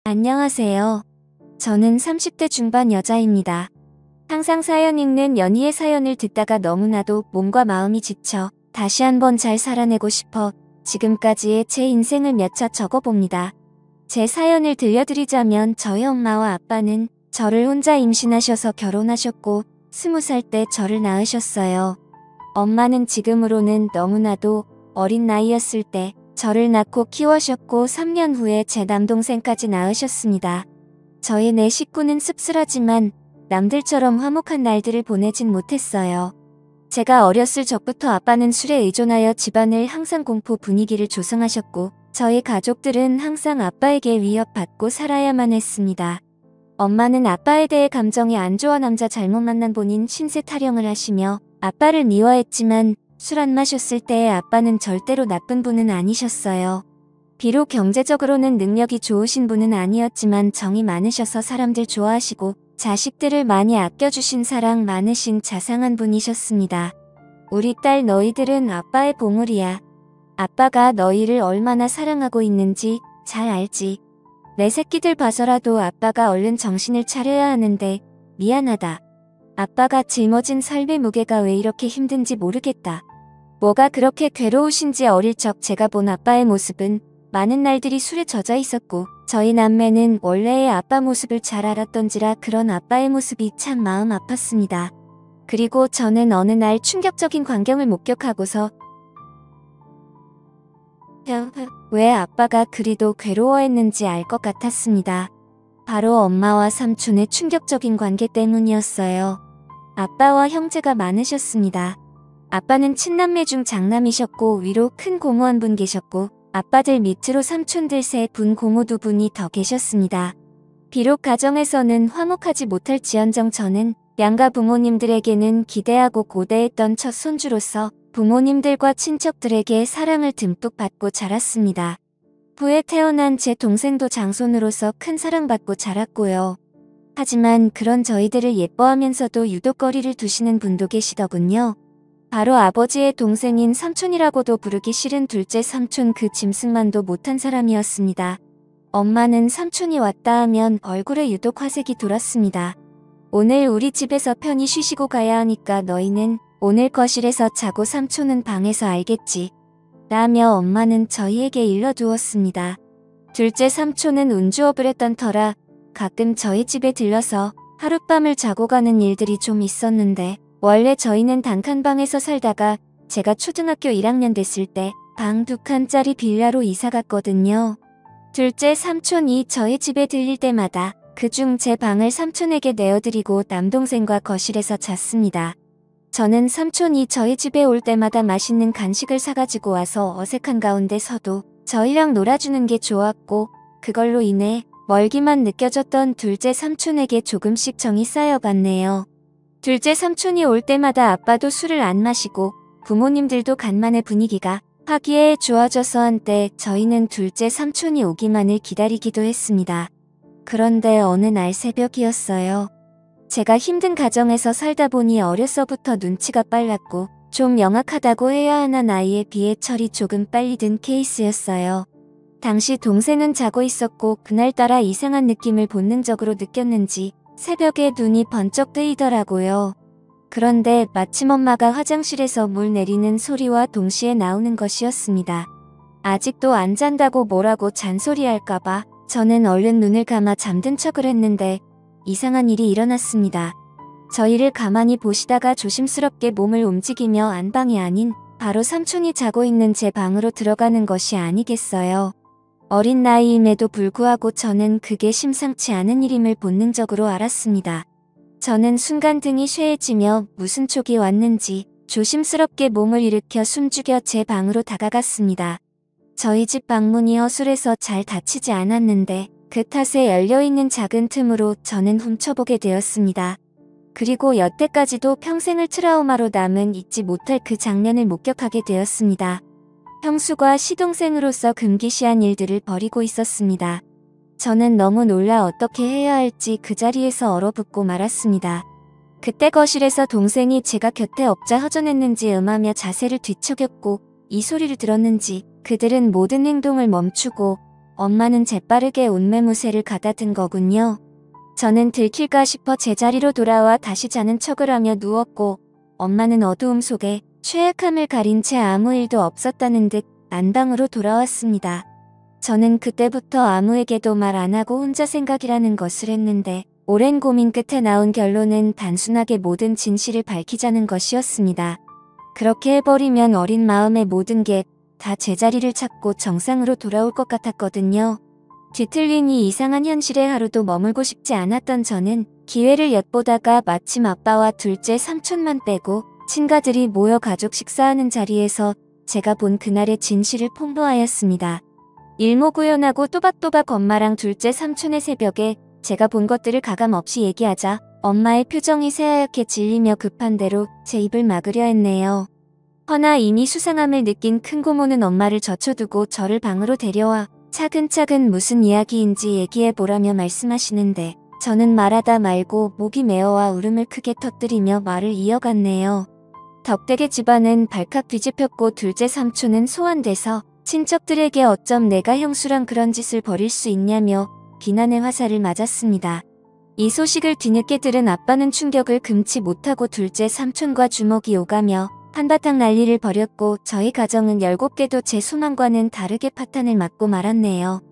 안녕하세요. 저는 30대 중반 여자입니다. 항상 사연 읽는 연희의 사연을 듣다가 너무나도 몸과 마음이 지쳐 다시 한번 잘 살아내고 싶어 지금까지의 제 인생을 몇 차 적어봅니다. 제 사연을 들려드리자면 저희 엄마와 아빠는 저를 혼자 임신하셔서 결혼하셨고 20살 때 저를 낳으셨어요. 엄마는 지금으로는 너무나도 어린 나이였을 때 저를 낳고 키워셨고 3년 후에 제 남동생까지 낳으셨습니다. 저희 네 식구는 씁쓸하지만 남들처럼 화목한 날들을 보내진 못했어요. 제가 어렸을 적부터 아빠는 술에 의존하여 집안을 항상 공포 분위기를 조성하셨고 저희 가족들은 항상 아빠에게 위협받고 살아야만 했습니다. 엄마는 아빠에 대해 감정이 안 좋아 남자 잘못 만난 본인 신세 타령을 하시며 아빠를 미워했지만 술 안 마셨을 때의 아빠는 절대로 나쁜 분은 아니셨어요. 비록 경제적으로는 능력이 좋으신 분은 아니었지만 정이 많으셔서 사람들 좋아하시고 자식들을 많이 아껴주신 사랑 많으신 자상한 분이셨습니다. 우리 딸 너희들은 아빠의 보물이야. 아빠가 너희를 얼마나 사랑하고 있는지 잘 알지. 내 새끼들 봐서라도 아빠가 얼른 정신을 차려야 하는데 미안하다. 아빠가 짊어진 삶의 무게가 왜 이렇게 힘든지 모르겠다. 뭐가 그렇게 괴로우신지 어릴 적 제가 본 아빠의 모습은 많은 날들이 술에 젖어 있었고 저희 남매는 원래의 아빠 모습을 잘 알았던지라 그런 아빠의 모습이 참 마음 아팠습니다. 그리고 저는 어느 날 충격적인 광경을 목격하고서 왜 아빠가 그리도 괴로워했는지 알 것 같았습니다. 바로 엄마와 삼촌의 충격적인 관계 때문이었어요. 아빠와 형제가 많으셨습니다. 아빠는 친남매 중 장남이셨고 위로 큰 고모 한 분 계셨고 아빠들 밑으로 삼촌들 3분 고모 2분이 더 계셨습니다. 비록 가정에서는 화목하지 못할지언정 저는 양가 부모님들에게는 기대하고 고대했던 첫 손주로서 부모님들과 친척들에게 사랑을 듬뿍 받고 자랐습니다. 후에 태어난 제 동생도 장손으로서 큰 사랑받고 자랐고요. 하지만 그런 저희들을 예뻐하면서도 유독거리를 두시는 분도 계시더군요. 바로 아버지의 동생인 삼촌이라고도 부르기 싫은 둘째 삼촌 그 짐승만도 못한 사람이었습니다. 엄마는 삼촌이 왔다 하면 얼굴에 유독 화색이 돌았습니다. 오늘 우리 집에서 편히 쉬시고 가야 하니까 너희는 오늘 거실에서 자고 삼촌은 방에서 알겠지. 라며 엄마는 저희에게 일러두었습니다. 둘째 삼촌은 운주업을 했던 터라 가끔 저희 집에 들러서 하룻밤을 자고 가는 일들이 좀 있었는데 원래 저희는 단칸방에서 살다가 제가 초등학교 1학년 됐을 때 방 2칸짜리 빌라로 이사 갔거든요. 둘째 삼촌이 저희 집에 들릴 때마다 그중 제 방을 삼촌에게 내어드리고 남동생과 거실에서 잤습니다. 저는 삼촌이 저희 집에 올 때마다 맛있는 간식을 사가지고 와서 어색한 가운데 서도 저희랑 놀아주는 게 좋았고 그걸로 인해 멀기만 느껴졌던 둘째 삼촌에게 조금씩 정이 쌓여갔네요. 둘째 삼촌이 올 때마다 아빠도 술을 안 마시고 부모님들도 간만에 분위기가 화기애애 좋아져서 한때 저희는 둘째 삼촌이 오기만을 기다리기도 했습니다. 그런데 어느 날 새벽이었어요. 제가 힘든 가정에서 살다 보니 어려서부터 눈치가 빨랐고 좀 영악하다고 해야 하나 나이에 비해 철이 조금 빨리 든 케이스였어요. 당시 동생은 자고 있었고 그날따라 이상한 느낌을 본능적으로 느꼈는지 새벽에 눈이 번쩍 뜨이더라고요. 그런데 마침 엄마가 화장실에서 물 내리는 소리와 동시에 나오는 것이었습니다. 아직도 안 잔다고 뭐라고 잔소리할까봐 저는 얼른 눈을 감아 잠든 척을 했는데 이상한 일이 일어났습니다. 저희를 가만히 보시다가 조심스럽게 몸을 움직이며 안방이 아닌 바로 삼촌이 자고 있는 제 방으로 들어가는 것이 아니겠어요. 어린 나이임에도 불구하고 저는 그게 심상치 않은 일임을 본능적으로 알았습니다. 저는 순간 등이 쇠해지며 무슨 촉이 왔는지 조심스럽게 몸을 일으켜 숨죽여 제 방으로 다가갔습니다. 저희 집 방문이 허술해서 잘 닫히지 않았는데 그 탓에 열려있는 작은 틈으로 저는 훔쳐보게 되었습니다. 그리고 여태까지도 평생을 트라우마로 남은 잊지 못할 그 장면을 목격하게 되었습니다. 형수가 시동생으로서 금기시한 일들을 벌이고 있었습니다. 저는 너무 놀라 어떻게 해야 할지 그 자리에서 얼어붙고 말았습니다. 그때 거실에서 동생이 제가 곁에 엎자 허전했는지 음하며 자세를 뒤척였고 이 소리를 들었는지 그들은 모든 행동을 멈추고 엄마는 재빠르게 옷매무새를 가다든 거군요. 저는 들킬까 싶어 제자리로 돌아와 다시 자는 척을 하며 누웠고 엄마는 어두움 속에 취약함을 가린 채 아무 일도 없었다는 듯 안방으로 돌아왔습니다. 저는 그때부터 아무에게도 말 안 하고 혼자 생각이라는 것을 했는데 오랜 고민 끝에 나온 결론은 단순하게 모든 진실을 밝히자는 것이었습니다. 그렇게 해버리면 어린 마음의 모든 게 다 제자리를 찾고 정상으로 돌아올 것 같았거든요. 뒤틀린 이 이상한 현실에 하루도 머물고 싶지 않았던 저는 기회를 엿보다가 마침 아빠와 둘째 삼촌만 빼고 친가들이 모여 가족 식사하는 자리에서 제가 본 그날의 진실을 폭로하였습니다. 일목요연하고 또박또박 엄마랑 둘째 삼촌의 새벽에 제가 본 것들을 가감없이 얘기하자 엄마의 표정이 새하얗게 질리며 급한 대로 제 입을 막으려 했네요. 허나 이미 수상함을 느낀 큰 고모는 엄마를 젖혀두고 저를 방으로 데려와 차근차근 무슨 이야기인지 얘기해보라며 말씀하시는데 저는 말하다 말고 목이 메어와 울음을 크게 터뜨리며 말을 이어갔네요. 덕택의 집안은 발칵 뒤집혔고 둘째 삼촌은 소환돼서 친척들에게 어쩜 내가 형수랑 그런 짓을 벌일 수 있냐며 비난의 화살을 맞았습니다. 이 소식을 뒤늦게 들은 아빠는 충격을 금치 못하고 둘째 삼촌과 주먹이 오가며 한바탕 난리를 벌였고 저희 가정은 17개도 제 소망과는 다르게 파탄을 맞고 말았네요.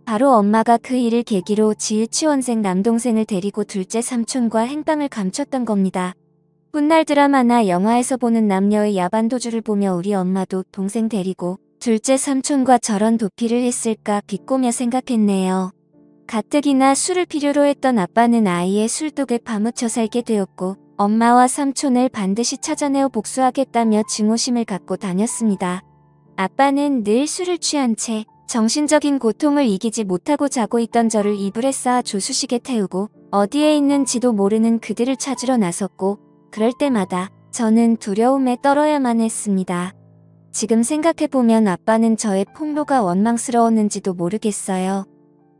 바로 엄마가 그 일을 계기로 지유치원생 남동생을 데리고 둘째 삼촌과 행방을 감췄던 겁니다. 훗날 드라마나 영화에서 보는 남녀의 야반 도주를 보며 우리 엄마도 동생 데리고 둘째 삼촌과 저런 도피를 했을까 비꼬며 생각했네요. 가뜩이나 술을 필요로 했던 아빠는 아이의 술독에 파묻혀 살게 되었고 엄마와 삼촌을 반드시 찾아내어 복수하겠다며 증오심을 갖고 다녔습니다. 아빠는 늘 술을 취한 채 정신적인 고통을 이기지 못하고 자고 있던 저를 이불에 쌓아 조수식에 태우고 어디에 있는지도 모르는 그들을 찾으러 나섰고 그럴 때마다 저는 두려움에 떨어야만 했습니다. 지금 생각해보면 아빠는 저의 폭로가 원망스러웠는지도 모르겠어요.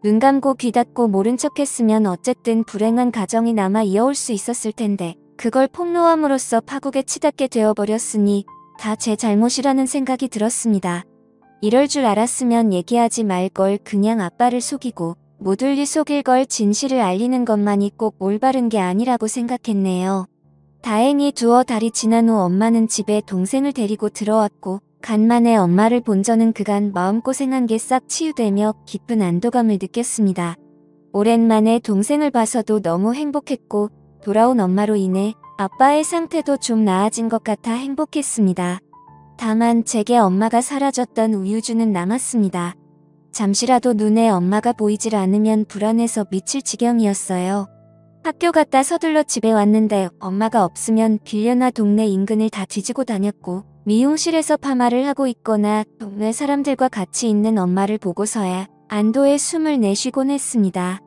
눈 감고 귀 닫고 모른 척했으면 어쨌든 불행한 가정이 남아 이어올 수 있었을 텐데 그걸 폭로함으로써 파국에 치닫게 되어버렸으니 다 제 잘못이라는 생각이 들었습니다. 이럴 줄 알았으면 얘기하지 말 걸 그냥 아빠를 속이고 모둘리 속일 걸 진실을 알리는 것만이 꼭 올바른 게 아니라고 생각했네요. 다행히 두어 달이 지난 후 엄마는 집에 동생을 데리고 들어왔고 간만에 엄마를 본 저는 그간 마음고생한 게 싹 치유되며 깊은 안도감을 느꼈습니다. 오랜만에 동생을 봐서도 너무 행복했고 돌아온 엄마로 인해 아빠의 상태도 좀 나아진 것 같아 행복했습니다. 다만 제게 엄마가 사라졌던 우유주는 남았습니다. 잠시라도 눈에 엄마가 보이질 않으면 불안해서 미칠 지경이었어요. 학교 갔다 서둘러 집에 왔는데 엄마가 없으면 빌려나 동네 인근을 다 뒤지고 다녔고 미용실에서 파마를 하고 있거나 동네 사람들과 같이 있는 엄마를 보고서야 안도의 숨을 내쉬곤 했습니다.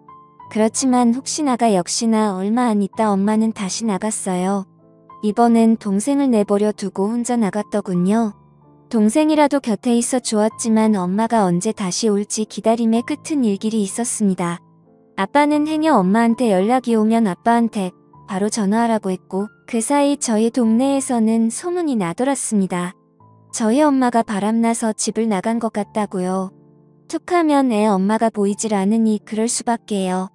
그렇지만 혹시나가 역시나 얼마 안 있다 엄마는 다시 나갔어요. 이번엔 동생을 내버려 두고 혼자 나갔더군요. 동생이라도 곁에 있어 좋았지만 엄마가 언제 다시 올지 기다림의 끝은 일길이 있었습니다. 아빠는 행여 엄마한테 연락이 오면 아빠한테 바로 전화하라고 했고 그 사이 저희 동네에서는 소문이 나돌았습니다. 저희 엄마가 바람나서 집을 나간 것 같다고요. 툭하면 애 엄마가 보이질 않으니 그럴 수밖에요.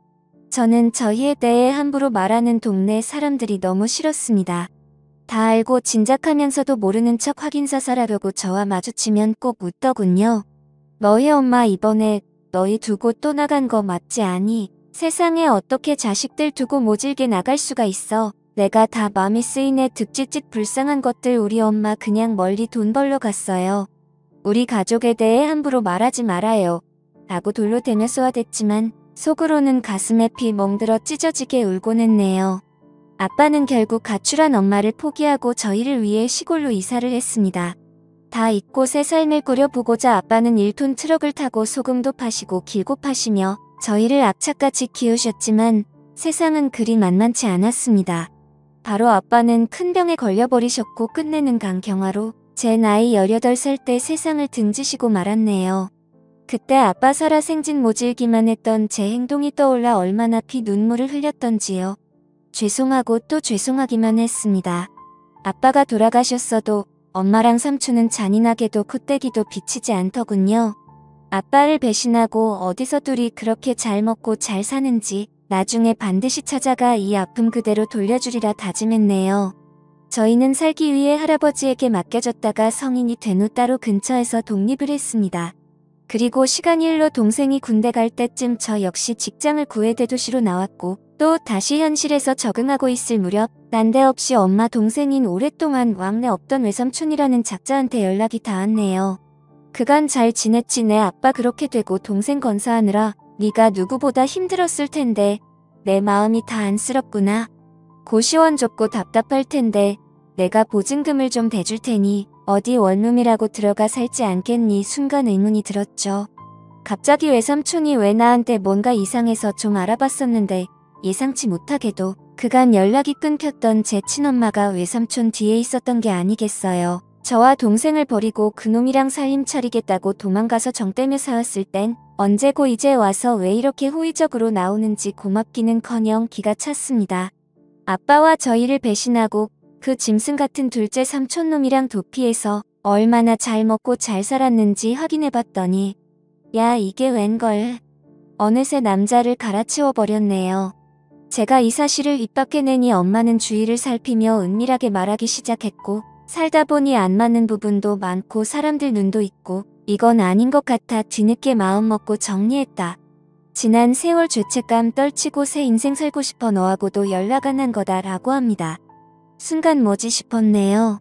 저는 저희에 대해 함부로 말하는 동네 사람들이 너무 싫었습니다. 다 알고 진작하면서도 모르는 척 확인사살하려고 저와 마주치면 꼭 웃더군요. 너희 엄마 이번에 너희 두고 또 나간 거 맞지 않니? 세상에 어떻게 자식들 두고 모질게 나갈 수가 있어. 내가 다 맘이 쓰이네. 득짓짓 불쌍한 것들. 우리 엄마 그냥 멀리 돈 벌러 갔어요. 우리 가족에 대해 함부로 말하지 말아요. 라고 돌로 대며 쏘아댔지만 속으로는 가슴에 피 멍들어 찢어지게 울곤 했네요. 아빠는 결국 가출한 엄마를 포기하고 저희를 위해 시골로 이사를 했습니다. 다 잊고 새 삶을 꾸려보고자 아빠는 1톤 트럭을 타고 소금도 파시고 길고 파시며 저희를 악착같이 키우셨지만 세상은 그리 만만치 않았습니다. 바로 아빠는 큰 병에 걸려버리셨고 끝내는 간경화로 제 나이 18살 때 세상을 등지시고 말았네요. 그때 아빠 살아 생진 모질기만 했던 제 행동이 떠올라 얼마나 피 눈물을 흘렸던지요. 죄송하고 또 죄송하기만 했습니다. 아빠가 돌아가셨어도 엄마랑 삼촌은 잔인하게도 콧대기도 비치지 않더군요. 아빠를 배신하고 어디서 둘이 그렇게 잘 먹고 잘 사는지 나중에 반드시 찾아가 이 아픔 그대로 돌려주리라 다짐했네요. 저희는 살기 위해 할아버지에게 맡겨졌다가 성인이 된 후 따로 근처에서 독립을 했습니다. 그리고 시간이 흘러 동생이 군대 갈 때쯤 저 역시 직장을 구해 대도시로 나왔고 또 다시 현실에서 적응하고 있을 무렵 난데없이 엄마 동생인 오랫동안 왕래 없던 외삼촌이라는 작자한테 연락이 닿았네요. 그간 잘 지냈지? 내 아빠 그렇게 되고 동생 건사하느라 네가 누구보다 힘들었을 텐데 내 마음이 다 안쓰럽구나. 고시원 좁고 답답할 텐데 내가 보증금을 좀 대줄 테니 어디 원룸이라고 들어가 살지 않겠니? 순간 의문이 들었죠. 갑자기 외삼촌이 왜 나한테 뭔가 이상해서 좀 알아봤었는데 예상치 못하게도 그간 연락이 끊겼던 제 친엄마가 외삼촌 뒤에 있었던 게 아니겠어요. 저와 동생을 버리고 그놈이랑 살림 차리겠다고 도망가서 정 떼며 살았을 땐 언제고 이제 와서 왜 이렇게 호의적으로 나오는지 고맙기는커녕 기가 찼습니다. 아빠와 저희를 배신하고 그 짐승 같은 둘째 삼촌놈이랑 도피해서 얼마나 잘 먹고 잘 살았는지 확인해봤더니 야 이게 웬걸. 어느새 남자를 갈아치워버렸네요. 제가 이 사실을 입 밖에 내니 엄마는 주위를 살피며 은밀하게 말하기 시작했고 살다 보니 안 맞는 부분도 많고 사람들 눈도 있고 이건 아닌 것 같아 뒤늦게 마음먹고 정리했다. 지난 세월 죄책감 떨치고 새 인생 살고 싶어 너하고도 연락 안 한 거다 라고 합니다. 순간 뭐지 싶었네요.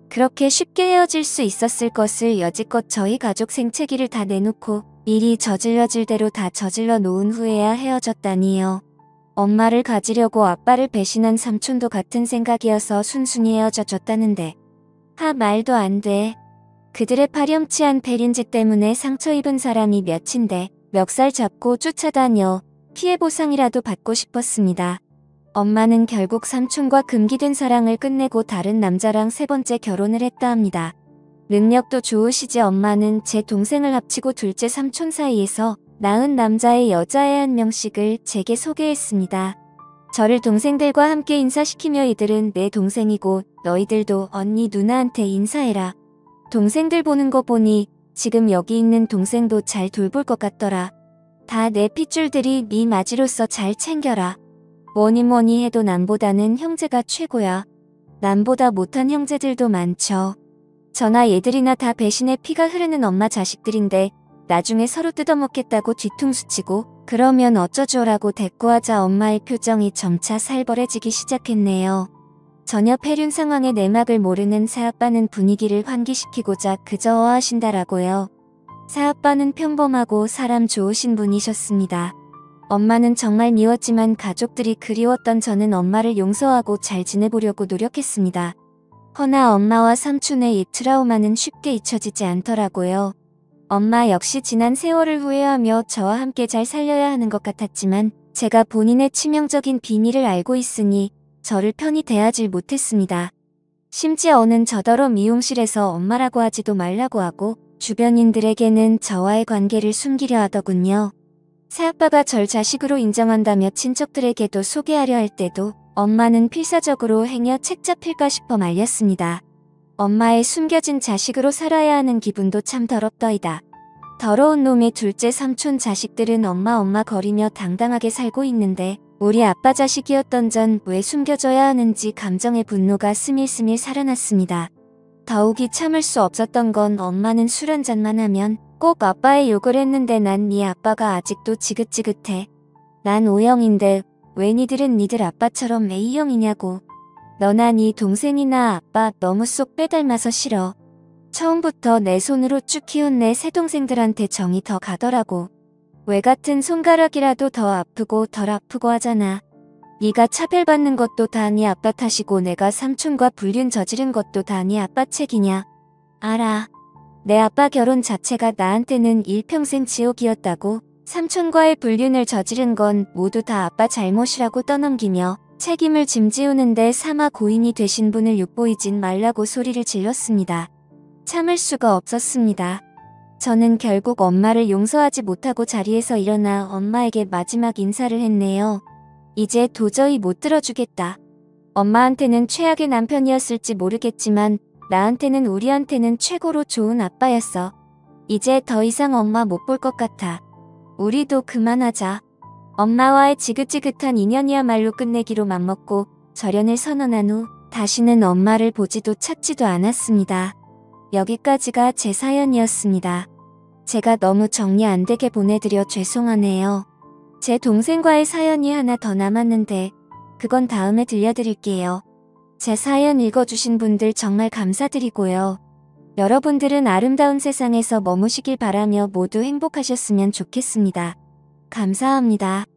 그렇게 쉽게 헤어질 수 있었을 것을 여지껏 저희 가족 생채기를 다 내놓고 일이 저질러질 대로 다 저질러 놓은 후에야 헤어졌다니요. 엄마를 가지려고 아빠를 배신한 삼촌도 같은 생각이어서 순순히 헤어져 줬다는데 말도 안 돼. 그들의 파렴치한 배린지 때문에 상처 입은 사람이 몇인데 멱살 잡고 쫓아다녀 피해 보상이라도 받고 싶었습니다. 엄마는 결국 삼촌과 금기된 사랑을 끝내고 다른 남자랑 세 번째 결혼을 했다 합니다. 능력도 좋으시지. 엄마는 제 동생을 합치고 둘째 삼촌 사이에서 낳은 남자의 여자애 한 명씩을 제게 소개했습니다. 저를 동생들과 함께 인사시키며 이들은 내 동생이고 너희들도 언니 누나한테 인사해라. 동생들 보는 거 보니 지금 여기 있는 동생도 잘 돌볼 것 같더라. 다 내 핏줄들이 네 맞이로서 잘 챙겨라. 뭐니 해도 남보다는 형제가 최고야. 남보다 못한 형제들도 많죠. 저나 얘들이나 다 배신의 피가 흐르는 엄마 자식들인데 나중에 서로 뜯어먹겠다고 뒤통수 치고 그러면 어쩌죠라고 대꾸하자 엄마의 표정이 점차 살벌해지기 시작했네요. 전혀 폐륜 상황의 내막을 모르는 새아빠는 분위기를 환기시키고자 그저 어하신다라고요. 새아빠는 평범하고 사람 좋으신 분이셨습니다. 엄마는 정말 미웠지만 가족들이 그리웠던 저는 엄마를 용서하고 잘 지내보려고 노력했습니다. 허나 엄마와 삼촌의 이 트라우마는 쉽게 잊혀지지 않더라고요. 엄마 역시 지난 세월을 후회하며 저와 함께 잘 살려야 하는 것 같았지만 제가 본인의 치명적인 비밀을 알고 있으니 저를 편히 대하질 못했습니다. 심지어는 저더러 미용실에서 엄마라고 하지도 말라고 하고 주변인들에게는 저와의 관계를 숨기려 하더군요. 새아빠가 절 자식으로 인정한다며 친척들에게도 소개하려 할 때도 엄마는 필사적으로 행여 책 잡힐까 싶어 말렸습니다. 엄마의 숨겨진 자식으로 살아야 하는 기분도 참 더럽더이다. 더러운 놈의 둘째 삼촌 자식들은 엄마 거리며 당당하게 살고 있는데 우리 아빠 자식이었던 전 왜 숨겨져야 하는지 감정의 분노가 스밀스밀 살아났습니다. 더욱이 참을 수 없었던 건 엄마는 술 한잔만 하면 꼭 아빠의 욕을 했는데 난 네 아빠가 아직도 지긋지긋해. 난 O형인데 왜 니들은 니들 아빠처럼 A형이냐고. 너나 네 동생이나 아빠 너무 쏙 빼닮아서 싫어. 처음부터 내 손으로 쭉 키운 내 새동생들한테 정이 더 가더라고. 왜 같은 손가락이라도 더 아프고 덜 아프고 하잖아. 네가 차별받는 것도 다 네 아빠 탓이고 내가 삼촌과 불륜 저지른 것도 다 네 아빠 책이냐. 알아. 내 아빠 결혼 자체가 나한테는 일평생 지옥이었다고. 삼촌과의 불륜을 저지른 건 모두 다 아빠 잘못이라고 떠넘기며 책임을 짐지우는데 사마 고인이 되신 분을 욕보이진 말라고 소리를 질렀습니다. 참을 수가 없었습니다. 저는 결국 엄마를 용서하지 못하고 자리에서 일어나 엄마에게 마지막 인사를 했네요. 이제 도저히 못 들어주겠다. 엄마한테는 최악의 남편이었을지 모르겠지만 나한테는 우리한테는 최고로 좋은 아빠였어. 이제 더 이상 엄마 못 볼 것 같아. 우리도 그만하자. 엄마와의 지긋지긋한 인연이야말로 끝내기로 맘먹고 절연을 선언한 후 다시는 엄마를 보지도 찾지도 않았습니다. 여기까지가 제 사연이었습니다. 제가 너무 정리 안 되게 보내드려 죄송하네요. 제 동생과의 사연이 하나 더 남았는데 그건 다음에 들려드릴게요. 제 사연 읽어주신 분들 정말 감사드리고요. 여러분들은 아름다운 세상에서 머무시길 바라며 모두 행복하셨으면 좋겠습니다. 감사합니다.